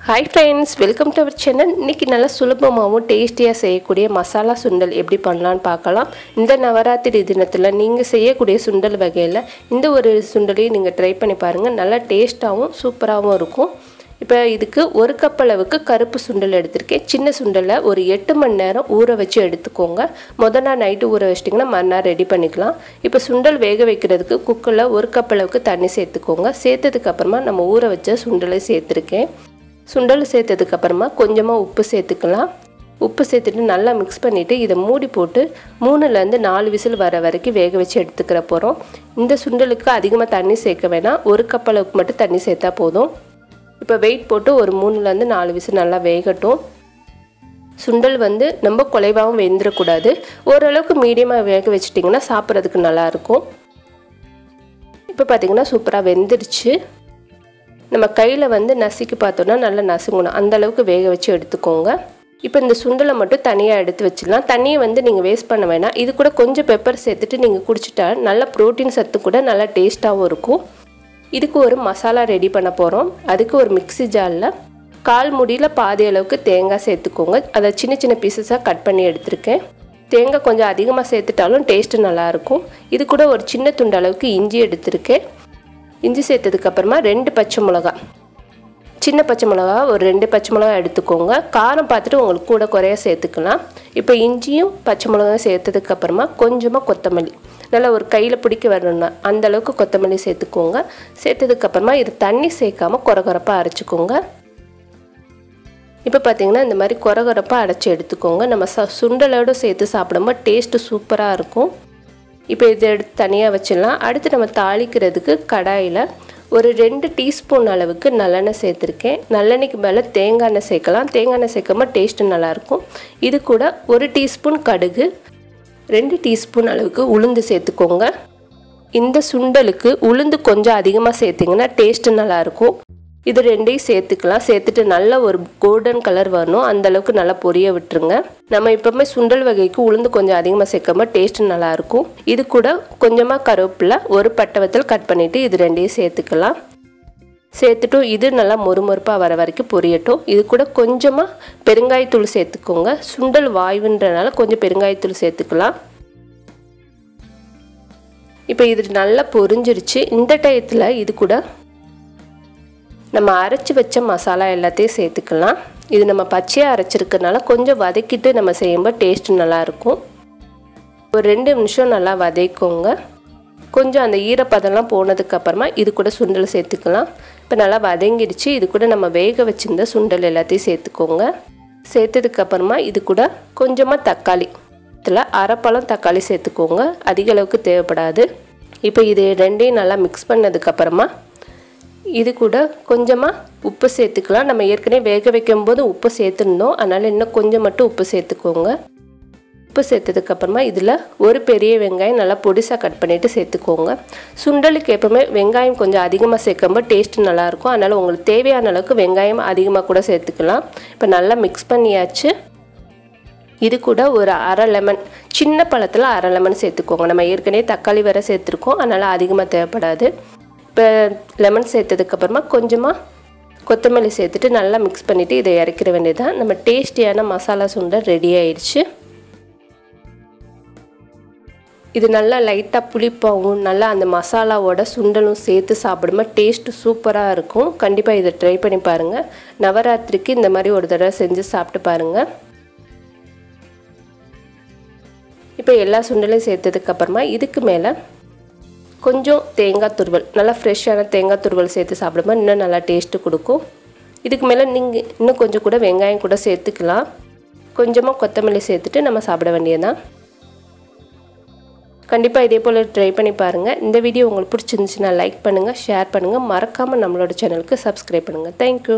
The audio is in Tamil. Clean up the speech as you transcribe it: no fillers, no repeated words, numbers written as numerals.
Hi friends, welcome to our channel. இன்னைக்கு நல்ல சுலபமாவும் டேஸ்டியா செய்யக்கூடிய மசாலா சுண்டல் எப்படி பண்ணலாம்னு பார்க்கலாம். இந்த நவராத்திரி தினத்துல நீங்க செய்யக்கூடிய சுண்டல் வகையில இந்த ஒரு சுண்டலையும் நீங்க ட்ரை பண்ணி பாருங்க. நல்ல டேஸ்டாவும் சூப்பராவும் இருக்கும். இப்போ இதுக்கு 1 கப் அளவுக்கு கருப்பு சுண்டல் எடுத்துர்க்கேன். சின்ன சுண்டலை ஒரு 8 மணி நேரம் ஊற வச்சு எடுத்துக்கோங்க. முத நாள் நைட் ஊற வச்சிட்டீங்கன்னா மறுநாள் ரெடி பண்ணிக்கலாம். இப்போ சுண்டல் வேக வைக்கிறதுக்கு குக்கர்ல 1 கப் அளவுக்கு தண்ணி சேர்த்துக்கோங்க. சேர்த்ததுக்கு அப்புறமா நம்ம ஊற வச்ச சுண்டலை சேர்த்திருக்கேன். சுண்டல் சேர்த்ததுக்கு அப்புறமா கொஞ்சமா உப்பு சேர்த்துக்கலாம். உப்பு சேர்த்துட்டு நல்லா மிக்ஸ் பண்ணிட்டு இத மூடி போட்டு 3 ல இருந்து 4 விசில் வர வரைக்கும் வேக வச்சு எடுத்துக்கற போறோம். இந்த சுண்டலுக்கு அதிகமா தண்ணி சேர்க்க வேணாம். 1 கப் அளவுக்கு மட்டும் தண்ணி சேர்த்தா போதும். இப்போ வெயிட் போட்டு ஒரு 3 ல இருந்து 4 விசில் நல்லா வேகட்டும். சுண்டல் வந்து ரொம்ப குழைவாவும் வெந்திர கூடாது. ஓரளவுக்கு மீடியமா வேக வச்சிட்டீங்கன்னா சாப்பிறதுக்கு நல்லா இருக்கும். இப்போ பாத்தீங்கன்னா சூப்பரா வெந்திருச்சு. நம்ம கையில வந்து நசிக்கி பார்த்தோம்னா நல்லா நசுங்கணும். அந்த அளவுக்கு வேக வச்சு எடுத்துக்கோங்க. இப்போ இந்த சுண்டலை மட்டும் தனியா எடுத்து வச்சிடலாம். தண்ணியை வந்து நீங்க வேஸ்ட் பண்ண வேணாம். இது கூட கொஞ்சம் பெப்பர் சேர்த்துட்டு நீங்க குடிச்சிட்டா நல்ல புரோட்டீன் சத்து கூட நல்ல டேஸ்டாவும் இருக்கும். இதுக்கு ஒரு மசாலா ரெடி பண்ண போறோம். அதுக்கு ஒரு மிக்ஸி ஜார்ல 1/4 மூடியில பாதி அளவுக்கு தேங்காய் சேர்த்துக்கோங்க. அதை சின்ன சின்ன பீசஸா கட் பண்ணி எடுத்துர்க்கேன். தேங்காய் கொஞ்சம் அதிகமா சேர்த்துட்டாலும் டேஸ்ட் நல்லா இருக்கும். இது கூட ஒரு சின்ன துண்டு அளவுக்கு இஞ்சி எடுத்துர்க்கேன். இஞ்சி சேர்த்ததுக்கு அப்புறமா 2 பச்சை மிளகாய், சின்ன பச்சை மிளகாய் ஒரு 2 பச்சை மிளகாய் எடுத்துக்கோங்க. காரம் பார்த்துட்டு உங்களுக்கு கூட குறைய சேர்த்துக்கலாம். இப்போ இஞ்சியும் பச்சை மிளகாயும் சேர்த்ததுக்கு அப்புறமா கொஞ்சமா கொத்தமல்லி, நல்லா ஒரு கையில பிடிக்க வரணும் அந்த அளவுக்கு கொத்தமல்லி சேர்த்துக்கோங்க. சேர்த்ததுக்கு அப்புறமா இது தண்ணி சேர்க்காம கொரகொரப்பா அரைச்சுக்கோங்க. இப்போ பாத்தீங்கன்னா இந்த மாதிரி கொரகொரப்பா அரைச்சு எடுத்துக்கோங்க. நம்ம சுண்டலோட சேர்த்து சாப்பிடும்போது டேஸ்ட் சூப்பரா இருக்கும். இப்போ இதை எடுத்து தனியாக வச்சிடலாம். அடுத்து நம்ம தாளிக்கிறதுக்கு கடாயில் ஒரு 2 டீஸ்பூன் அளவுக்கு நல்லெண்ணெய் சேர்த்துருக்கேன். நல்லெண்ணெய்க்கு மேலே தேங்காய் எண்ணெய் சேர்க்கலாம். தேங்காய் எண்ணெய் சேர்க்காம டேஸ்ட்டு நல்லாயிருக்கும். இது கூட 1 டீஸ்பூன் கடுகு, 2 டீஸ்பூன் அளவுக்கு உளுந்து சேர்த்துக்கோங்க. இந்த சுண்டலுக்கு உளுந்து கொஞ்சம் அதிகமாக சேர்த்திங்கன்னா டேஸ்ட்டு நல்லாயிருக்கும். இது ரெண்டையும் சேர்த்துக்கலாம். சேர்த்துட்டு நல்ல ஒரு கோல்டன் கலர் வரணும். அந்த அளவுக்கு நல்லா பொரிய விட்டுருங்க. நம்ம எப்பவுமே சுண்டல் வகைக்கு உளுந்து கொஞ்சம் அதிகமாக சேர்க்காம டேஸ்ட் நல்லா இருக்கும். இது கூட கொஞ்சமாக கருவேப்பிலை, ஒரு பட்டை வத்தல் கட் பண்ணிட்டு இது ரெண்டையும் சேர்த்துக்கலாம். சேர்த்துட்டும் இது நல்லா மொறுமொறுப்பாக வர வரைக்கும் பொரியட்டும். இது கூட கொஞ்சமாக பெருங்காயத்தூள் சேர்த்துக்கோங்க. சுண்டல் வாய்வுன்றனால கொஞ்சம் பெருங்காயத்தூள் சேர்த்துக்கலாம். இப்போ இது நல்லா பொரிஞ்சிருச்சு. இந்த டயத்தில் இது கூட நம்ம அரைச்சி வச்ச மசாலா எல்லாத்தையும் சேர்த்துக்கலாம். இது நம்ம பச்சையாக அரைச்சிருக்கனால கொஞ்சம் வதக்கிட்டு நம்ம செய்யும்போது டேஸ்ட் நல்லாயிருக்கும். ஒரு 2 நிமிஷம் நல்லா வதக்கிக்கோங்க. கொஞ்சம் அந்த ஈரப்பதம்லாம் போனதுக்கு அப்புறமா இது கூட சுண்டல் சேர்த்துக்கலாம். இப்போ நல்லா வதங்கிடுச்சு. இது கூட நம்ம வேக வச்சிருந்த சுண்டல் எல்லாத்தையும் சேர்த்துக்கோங்க. சேர்த்ததுக்கு அப்புறமா இது கூட கொஞ்சமாக தக்காளி, இதில் அரை பழம் தக்காளி சேர்த்துக்கோங்க. அதிக அளவுக்கு தேவைப்படாது. இப்போ இது ரெண்டையும் நல்லா மிக்ஸ் பண்ணதுக்கு அப்புறமா இது கூட கொஞ்சமாக உப்பு சேர்த்துக்கலாம். நம்ம ஏற்கனவே வேக வைக்கும்போது உப்பு சேர்த்துருந்தோம். அதனால் இன்னும் கொஞ்சம் மட்டும் உப்பு சேர்த்துக்கோங்க. உப்பு சேர்த்ததுக்கு அப்புறமா இதில் ஒரு பெரிய வெங்காயம் நல்லா பொடிசாக கட் பண்ணிவிட்டு சேர்த்துக்கோங்க. சுண்டலுக்கு எப்பவுமே வெங்காயம் கொஞ்சம் அதிகமாக சேர்க்கும்போது டேஸ்ட் நல்லாயிருக்கும். அதனால் உங்களுக்கு தேவையான அளவுக்கு வெங்காயம் அதிகமாக கூட சேர்த்துக்கலாம். இப்போ நல்லா மிக்ஸ் பண்ணியாச்சு. இது கூட ஒரு அரை லெமன், சின்ன பழத்தில் அரை லெமன் சேர்த்துக்கோங்க. நம்ம ஏற்கனவே தக்காளி வேற சேர்த்துருக்கோம். அதனால் அதிகமாக தேவைப்படாது. இப்போ லெமன் சேர்த்ததுக்கப்புறமா கொஞ்சமாக கொத்தமல்லி சேர்த்துட்டு நல்லா மிக்ஸ் பண்ணிவிட்டு இதை இறக்கிற வேண்டியதான். நம்ம டேஸ்டியான மசாலா சுண்டல் ரெடி ஆயிடுச்சு. இது நல்லா லைட்டாக புளிப்பாகவும் நல்லா அந்த மசாலாவோட சுண்டலும் சேர்த்து சாப்பிடும்போது டேஸ்ட்டு சூப்பராக இருக்கும். கண்டிப்பாக இதை ட்ரை பண்ணி பாருங்கள். நவராத்திரிக்கு இந்த மாதிரி ஒரு தடவை செஞ்சு சாப்பிட்டு பாருங்கள். இப்போ எல்லா சுண்டலையும் சேர்த்ததுக்கப்புறமா இதுக்கு மேலே கொஞ்சம் தேங்காய் துருவல், நல்லா ஃப்ரெஷ்ஷான தேங்காய் துருவல் சேர்த்து சாப்பிடும்போது இன்னும் நல்லா டேஸ்ட்டு கொடுக்கும். இதுக்கு மேலே நீங்கள் இன்னும் கொஞ்சம் கூட வெங்காயம் கூட சேர்த்துக்கலாம். கொஞ்சமாக கொத்தமல்லி சேர்த்துட்டு நம்ம சாப்பிட வேண்டியதுதான். கண்டிப்பாக இதே போல் ட்ரை பண்ணி பாருங்கள். இந்த வீடியோ உங்களுக்கு பிடிச்சிருந்துச்சுன்னா லைக் பண்ணுங்கள், ஷேர் பண்ணுங்கள். மறக்காமல் நம்மளோட சேனலுக்கு சப்ஸ்கிரைப் பண்ணுங்கள். தேங்க்யூ.